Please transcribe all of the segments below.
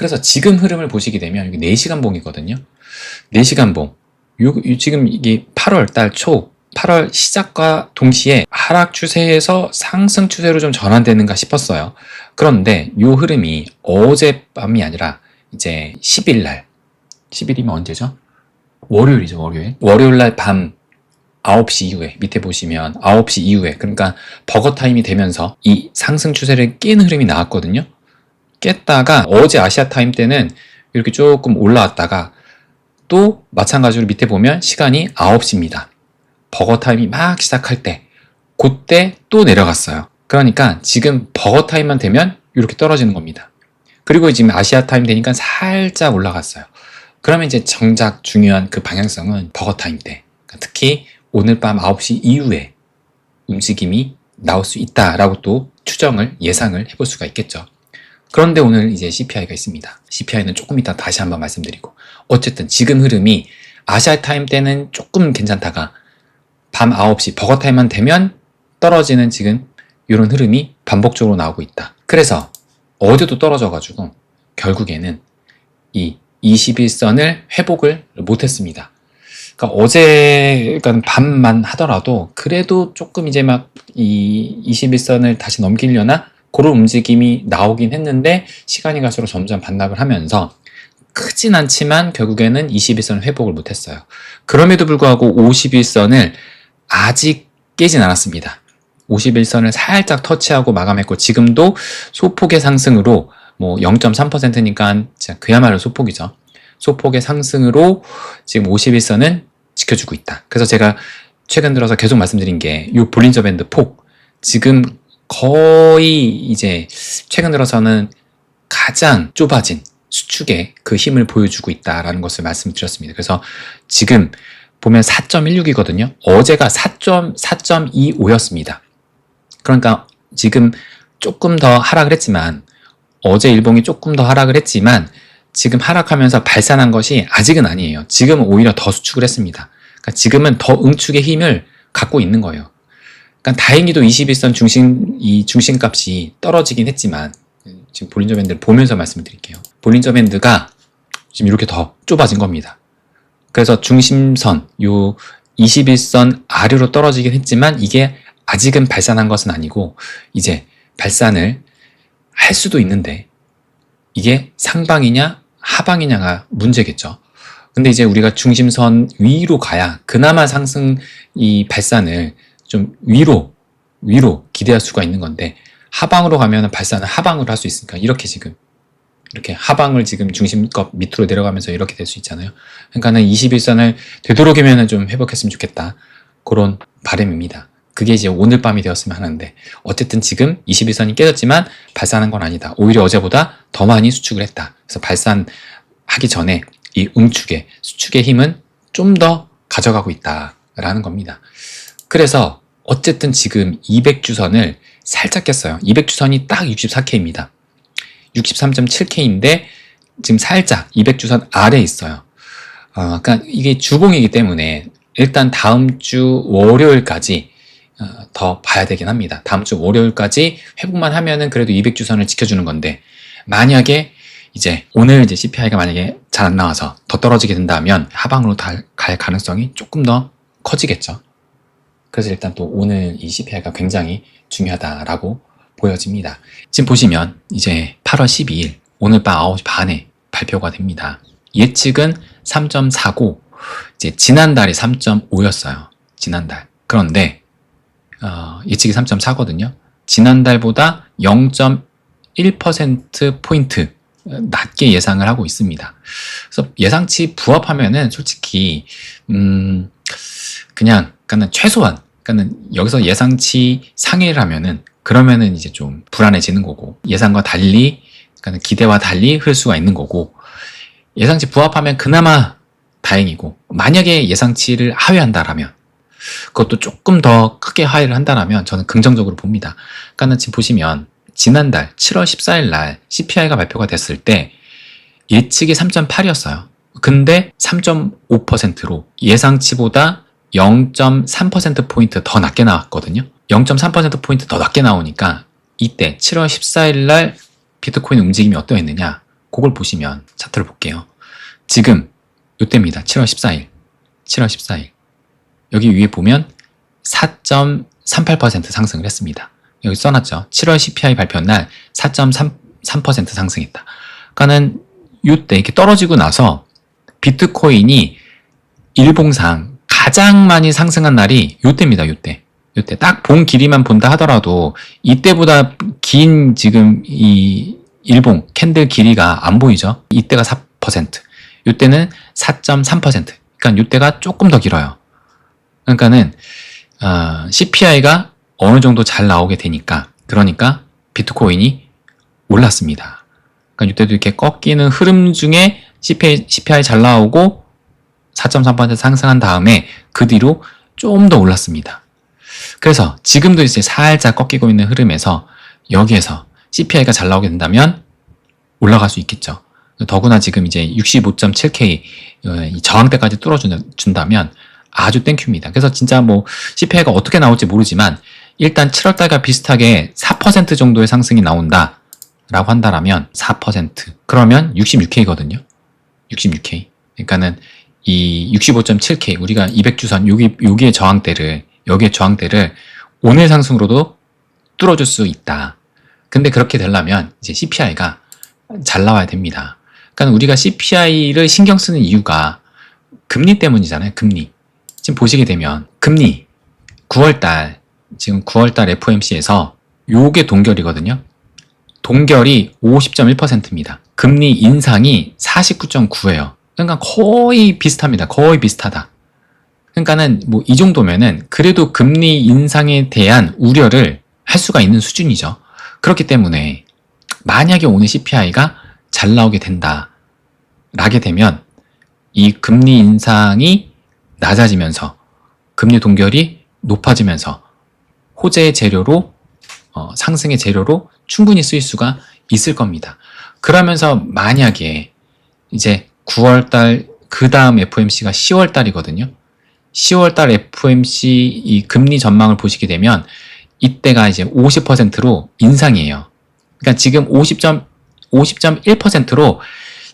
그래서 지금 흐름을 보시게 되면 여기 4시간 봉이거든요. 4시간 봉. 지금 이게 8월 달 초, 8월 시작과 동시에 하락 추세에서 상승 추세로 좀 전환되는가 싶었어요. 그런데 이 흐름이 어젯밤이 아니라 이제 10일 날, 10일이면 언제죠? 월요일이죠, 월요일. 월요일 날 밤 9시 이후에, 밑에 보시면 9시 이후에, 그러니까 버거 타임이 되면서 이 상승 추세를 깨는 흐름이 나왔거든요. 깼다가 어제 아시아 타임 때는 이렇게 조금 올라왔다가 또 마찬가지로 밑에 보면 시간이 9시입니다. 버거 타임이 막 시작할 때, 그때 또 내려갔어요. 그러니까 지금 버거 타임만 되면 이렇게 떨어지는 겁니다. 그리고 지금 아시아 타임 되니까 살짝 올라갔어요. 그러면 이제 정작 중요한 그 방향성은 버거 타임 때, 특히 오늘 밤 9시 이후에 움직임이 나올 수 있다라고 또 추정을, 예상을 해볼 수가 있겠죠. 그런데 오늘 이제 CPI가 있습니다. CPI는 조금 이따 다시 한번 말씀드리고, 어쨌든 지금 흐름이 아시아 타임 때는 조금 괜찮다가 밤 9시 버거 타임만 되면 떨어지는 지금 이런 흐름이 반복적으로 나오고 있다. 그래서 어제도 떨어져가지고 결국에는 이 21선을 회복을 못했습니다. 그러니까 어제, 그러니까 밤만 하더라도 그래도 조금 이제 막 이 21선을 다시 넘기려나 그런 움직임이 나오긴 했는데, 시간이 갈수록 점점 반납을 하면서 크진 않지만 결국에는 21선을 회복을 못했어요. 그럼에도 불구하고 51선을 아직 깨진 않았습니다. 51선을 살짝 터치하고 마감했고, 지금도 소폭의 상승으로 뭐 0.3%니까 그야말로 소폭이죠. 소폭의 상승으로 지금 51선은 지켜주고 있다. 그래서 제가 최근 들어서 계속 말씀드린 게 이 볼린저 밴드 폭, 지금 거의 이제 최근 들어서는 가장 좁아진 수축의 그 힘을 보여주고 있다라는 것을 말씀드렸습니다. 그래서 지금 보면 4.16이거든요. 어제가 4.25였습니다. 그러니까 지금 조금 더 하락을 했지만, 어제 일봉이 조금 더 하락을 했지만 지금 하락하면서 발산한 것이 아직은 아니에요. 지금은 오히려 더 수축을 했습니다. 그러니까 지금은 더 응축의 힘을 갖고 있는 거예요. 그러니까 다행히도 21선 이 중심값이 떨어지긴 했지만, 지금 볼린저 밴드를 보면서 말씀을 드릴게요. 볼린저 밴드가 지금 이렇게 더 좁아진 겁니다. 그래서 중심선, 요 21선 아래로 떨어지긴 했지만 이게 아직은 발산한 것은 아니고 이제 발산을 할 수도 있는데, 이게 상방이냐 하방이냐가 문제겠죠. 근데 이제 우리가 중심선 위로 가야 그나마 상승 이 발산을 좀 위로 기대할 수가 있는 건데, 하방으로 가면 발산을 하방으로 할 수 있으니까 이렇게 지금 이렇게 하방을 지금 중심값 밑으로 내려가면서 이렇게 될 수 있잖아요. 그러니까는 21선을 되도록이면 좀 회복했으면 좋겠다, 그런 바람입니다. 그게 이제 오늘 밤이 되었으면 하는데, 어쨌든 지금 21선이 깨졌지만 발산한 건 아니다. 오히려 어제보다 더 많이 수축을 했다. 그래서 발산하기 전에 이 응축의, 수축의 힘은 좀 더 가져가고 있다라는 겁니다. 그래서 어쨌든 지금 200주선을 살짝 깼어요. 200주선이 딱 64K입니다. 63.7K인데 지금 살짝 200주선 아래에 있어요. 그러니까 이게 주봉이기 때문에 일단 다음 주 월요일까지 더 봐야 되긴 합니다. 다음 주 월요일까지 회복만 하면은 그래도 200주선을 지켜주는 건데, 만약에 이제 오늘 이제 CPI가 만약에 잘 안 나와서 더 떨어지게 된다면 하방으로 갈 가능성이 조금 더 커지겠죠. 그래서 일단 또 오늘 이 CPI가 굉장히 중요하다라고 보여집니다. 지금 보시면 이제 8월 12일 오늘 밤 9시 반에 발표가 됩니다. 예측은 3.49, 이제 지난달이 3.5였어요. 지난달. 그런데 예측이 3.4거든요. 지난달보다 0.1%포인트 낮게 예상을 하고 있습니다. 그래서 예상치 부합하면은 솔직히 그냥 최소한 여기서 예상치 상회를 하면은, 그러면은 이제 좀 불안해지는 거고, 예상과 달리, 기대와 달리 흐를 수가 있는 거고, 예상치 부합하면 그나마 다행이고, 만약에 예상치를 하회한다라면, 그것도 조금 더 크게 하회를 한다라면 저는 긍정적으로 봅니다. 그러니까 지금 보시면 지난달 7월 14일 날 CPI가 발표가 됐을 때 예측이 3.8이었어요. 근데 3.5%로 예상치보다 0.3%포인트 더 낮게 나왔거든요. 0.3%포인트 더 낮게 나오니까 이때 7월 14일 날 비트코인 움직임이 어떠했느냐? 그걸 보시면 차트를 볼게요. 지금 요때입니다. 7월 14일. 7월 14일. 여기 위에 보면 4.38% 상승을 했습니다. 여기 써놨죠. 7월 CPI 발표 날 4.3% 상승했다. 그러니까는 요때 이렇게 떨어지고 나서 비트코인이 일봉상 가장 많이 상승한 날이 요때입니다. 요때 딱 본 길이만 본다 하더라도 이때보다 긴 지금 이 일봉 캔들 길이가 안 보이죠. 이때가 4%, 요때는 4.3%. 그러니까 요때가 조금 더 길어요. 그러니까는 CPI가 어느 정도 잘 나오게 되니까, 그러니까 비트코인이 올랐습니다. 그러니까 이때도 이렇게 꺾이는 흐름 중에 CPI 잘 나오고 4.3% 상승한 다음에 그 뒤로 좀 더 올랐습니다. 그래서 지금도 이제 살짝 꺾이고 있는 흐름에서 여기에서 CPI가 잘 나오게 된다면 올라갈 수 있겠죠. 더구나 지금 이제 65.7K 이 저항대까지 뚫어준다면 아주 땡큐입니다. 그래서 진짜 뭐 CPI가 어떻게 나올지 모르지만 일단 7월달과 비슷하게 4% 정도의 상승이 나온다 라고 한다라면 4% 그러면 66K거든요. 66K. 그러니까는 이 65.7K 우리가 200주선 여기의 저항대를 오늘 상승으로도 뚫어줄 수 있다. 근데 그렇게 되려면 이제 CPI가 잘 나와야 됩니다. 그러니까 우리가 CPI를 신경 쓰는 이유가 금리 때문이잖아요. 금리. 지금 보시게 되면 금리 9월달 지금 9월달 FOMC에서 요게 동결이거든요. 동결이 50.1%입니다. 금리 인상이 49.9예요. 그러니까 거의 비슷합니다. 거의 비슷하다. 그러니까는 뭐 이 정도면은 그래도 금리 인상에 대한 우려를 할 수가 있는 수준이죠. 그렇기 때문에 만약에 오늘 CPI가 잘 나오게 된다 라게 되면 이 금리 인상이 낮아지면서 금리 동결이 높아지면서 호재의 재료로 상승의 재료로 충분히 쓰일 수가 있을 겁니다. 그러면서 만약에 이제 9월달 그 다음 FOMC가 10월달이거든요. 10월달 FOMC 이 금리 전망을 보시게 되면 이때가 이제 50%로 인상이에요. 그러니까 지금 50.1%로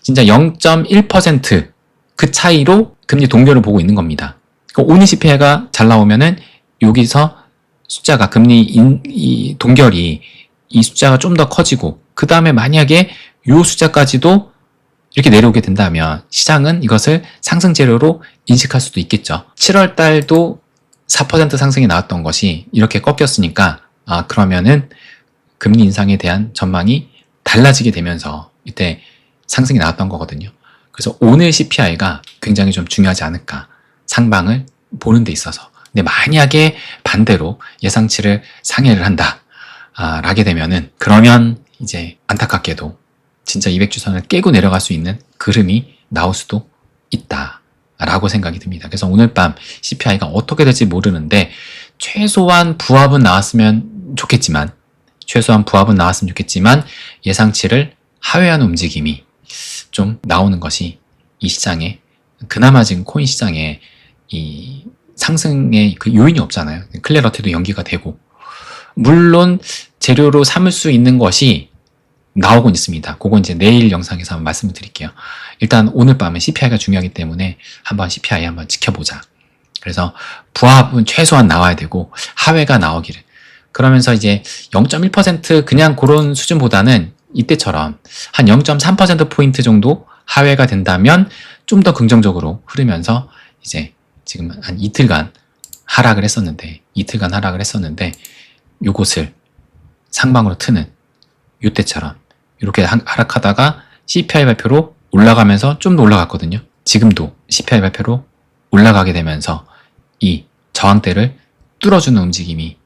진짜 0.1% 그 차이로 금리 동결을 보고 있는 겁니다. 그러니까 오늘 CPI가 잘 나오면은 여기서 숫자가 이 동결이 이 숫자가 좀 더 커지고 그 다음에 만약에 이 숫자까지도 이렇게 내려오게 된다면 시장은 이것을 상승 재료로 인식할 수도 있겠죠. 7월 달도 4% 상승이 나왔던 것이 이렇게 꺾였으니까 그러면은 금리 인상에 대한 전망이 달라지게 되면서 이때 상승이 나왔던 거거든요. 그래서 오늘 CPI가 굉장히 좀 중요하지 않을까. 상방을 보는 데 있어서. 근데 만약에 반대로 예상치를 상회를 한다 라게 되면은 그러면 이제 안타깝게도 진짜 200주선을 깨고 내려갈 수 있는 그름이 나올 수도 있다 라고 생각이 듭니다. 그래서 오늘 밤 CPI가 어떻게 될지 모르는데 최소한 부합은 나왔으면 좋겠지만 예상치를 하회하는 움직임이 좀 나오는 것이 이 시장에 그나마 지금 코인 시장에 이 상승의 그 요인이 없잖아요. 클래러티도 연기가 되고 물론 재료로 삼을 수 있는 것이 나오곤 있습니다. 그건 이제 내일 영상에서 한번 말씀을 드릴게요. 일단 오늘 밤은 CPI가 중요하기 때문에 한번 CPI 한번 지켜보자. 그래서 부합은 최소한 나와야 되고 하회가 나오기를. 그러면서 이제 0.1% 그냥 그런 수준보다는 이때처럼 한 0.3%포인트 정도 하회가 된다면 좀 더 긍정적으로 흐르면서 이제 지금 한 이틀간 하락을 했었는데 요것을 상방으로 트는 요때처럼 이렇게 하락하다가 CPI 발표로 올라가면서 좀 더 올라갔거든요. 지금도 CPI 발표로 올라가게 되면서 이 저항대를 뚫어주는 움직임이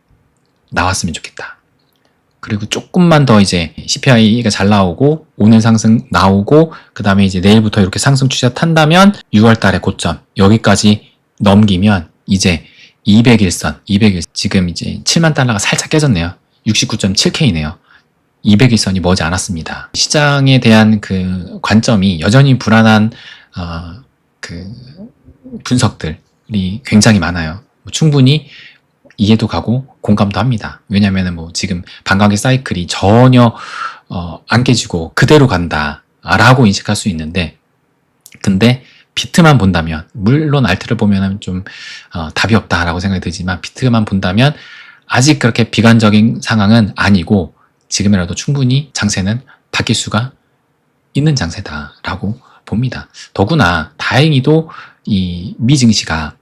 나왔으면 좋겠다. 그리고 조금만 더 이제 CPI가 잘 나오고 오늘 상승 나오고 그 다음에 이제 내일부터 이렇게 상승 추세 탄다면 6월 달의 고점 여기까지 넘기면 이제 200일선 지금 이제 7만 달러가 살짝 깨졌네요. 69.7K네요. 200일선이 머지 않았습니다. 시장에 대한 그 관점이 여전히 불안한 그 분석들이 굉장히 많아요. 충분히 이해도 가고 공감도 합니다. 왜냐면은 뭐 지금 반감기 사이클이 전혀 안 깨지고 그대로 간다 라고 인식할 수 있는데, 근데 비트만 본다면, 물론 알트를 보면 좀 답이 없다라고 생각이 들지만 비트만 본다면 아직 그렇게 비관적인 상황은 아니고 지금이라도 충분히 장세는 바뀔 수가 있는 장세다라고 봅니다. 더구나 다행히도 이 미 증시가,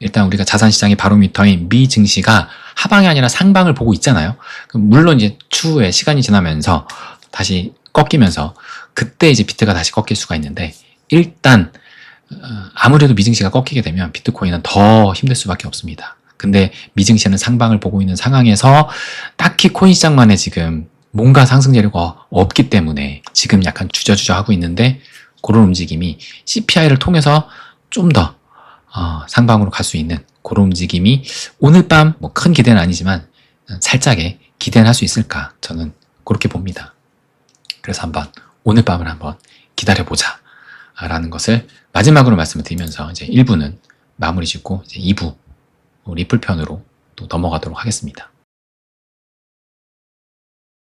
일단 우리가 자산시장의 바로미터인 미 증시가 하방이 아니라 상방을 보고 있잖아요. 물론 이제 추후에 시간이 지나면서 다시 꺾이면서 그때 이제 비트가 다시 꺾일 수가 있는데, 일단 아무래도 미증시가 꺾이게 되면 비트코인은 더 힘들 수밖에 없습니다. 근데 미증시는 상방을 보고 있는 상황에서 딱히 코인 시장만에 지금 뭔가 상승 재료가 없기 때문에 지금 약간 주저주저 하고 있는데, 그런 움직임이 CPI를 통해서 좀 더 상방으로 갈 수 있는 그런 움직임이 오늘 밤, 뭐 큰 기대는 아니지만 살짝의 기대는 할 수 있을까, 저는 그렇게 봅니다. 그래서 한번 오늘 밤을 한번 기다려보자 라는 것을 마지막으로 말씀을 드리면서 이제 1부는 마무리 짓고 이제 2부 리플 편으로 또 넘어가도록 하겠습니다.